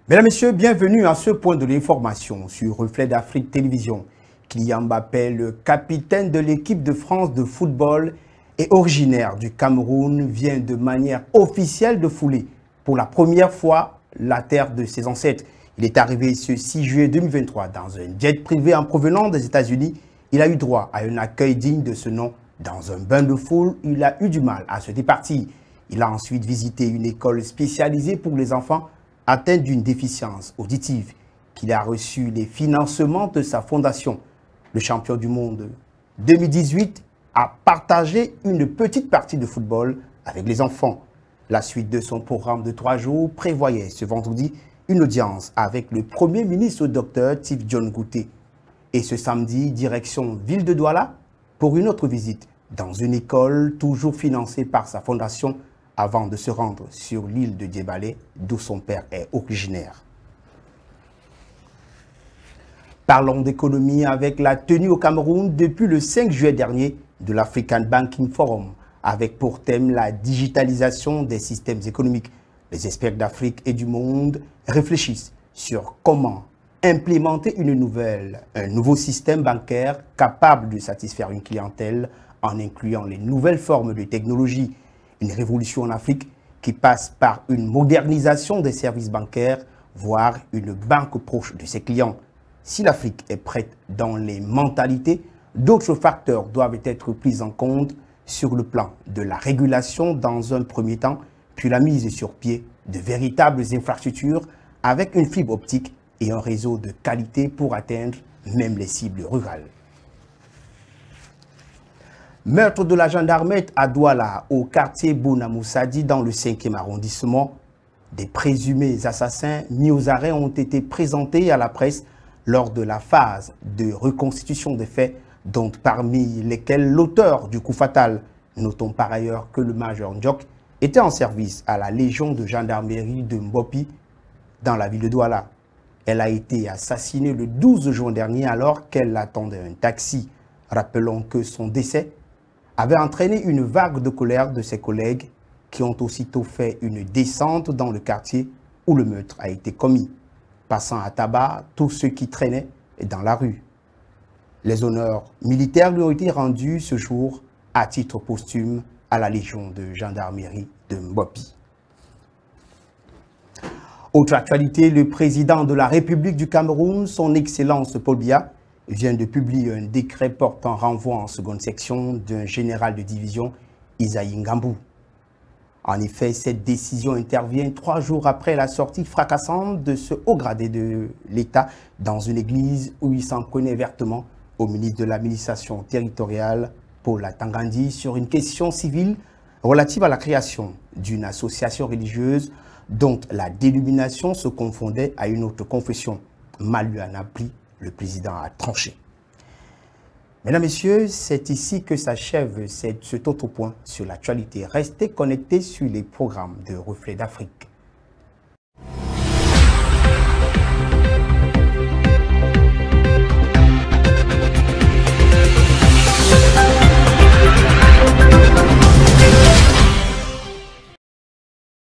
Mesdames, Messieurs, bienvenue à ce point de l'information sur Reflet d'Afrique Télévision. Kylian Mbappé, le capitaine de l'équipe de France de football et originaire du Cameroun, vient de manière officielle de fouler pour la première fois la terre de ses ancêtres. Il est arrivé ce 6 juillet 2023 dans un jet privé en provenance des États-Unis. Il a eu droit à un accueil digne de ce nom. Dans un bain de foule, il a eu du mal à se départir. Il a ensuite visité une école spécialisée pour les enfants atteint d'une déficience auditive, qu'il a reçu les financements de sa fondation. Le champion du monde 2018 a partagé une petite partie de football avec les enfants. La suite de son programme de 3 jours prévoyait ce vendredi une audience avec le Premier ministre Dr Tiff John Ngouté. Et ce samedi, direction Ville de Douala pour une autre visite dans une école toujours financée par sa fondation avant de se rendre sur l'île de Djebalé, d'où son père est originaire. Parlons d'économie avec la tenue au Cameroun depuis le 5 juillet dernier de l'African Banking Forum, avec pour thème la digitalisation des systèmes économiques. Les experts d'Afrique et du monde réfléchissent sur comment implémenter un nouveau système bancaire capable de satisfaire une clientèle en incluant les nouvelles formes de technologie. Une révolution en Afrique qui passe par une modernisation des services bancaires, voire une banque proche de ses clients. Si l'Afrique est prête dans les mentalités, d'autres facteurs doivent être pris en compte sur le plan de la régulation dans un premier temps, puis la mise sur pied de véritables infrastructures avec une fibre optique et un réseau de qualité pour atteindre même les cibles rurales. Meurtre de la gendarmerie à Douala, au quartier Bounamoussadi, dans le 5e arrondissement. Des présumés assassins mis aux arrêts ont été présentés à la presse lors de la phase de reconstitution des faits, dont parmi lesquels l'auteur du coup fatal. Notons par ailleurs que le major Ndjok était en service à la Légion de gendarmerie de Mbopi dans la ville de Douala. Elle a été assassinée le 12 juin dernier alors qu'elle attendait un taxi. Rappelons que son décès avait entraîné une vague de colère de ses collègues qui ont aussitôt fait une descente dans le quartier où le meurtre a été commis, passant à tabac tous ceux qui traînaient dans la rue. Les honneurs militaires lui ont été rendus ce jour à titre posthume à la Légion de gendarmerie de Mbopi. Autre actualité, le président de la République du Cameroun, son Excellence Paul Biya, vient de publier un décret portant renvoi en seconde section d'un général de division, Isaïe Ngambou. En effet, cette décision intervient 3 jours après la sortie fracassante de ce haut gradé de l'État dans une église où il s'en prenait vertement au ministre de l'administration territoriale, Paul Atangandi, sur une question civile relative à la création d'une association religieuse dont la dénomination se confondait à une autre confession. Mal lui en a pris, le président a tranché. Mesdames, Messieurs, c'est ici que s'achève cet autre point sur l'actualité. Restez connectés sur les programmes de Reflet d'Afrique.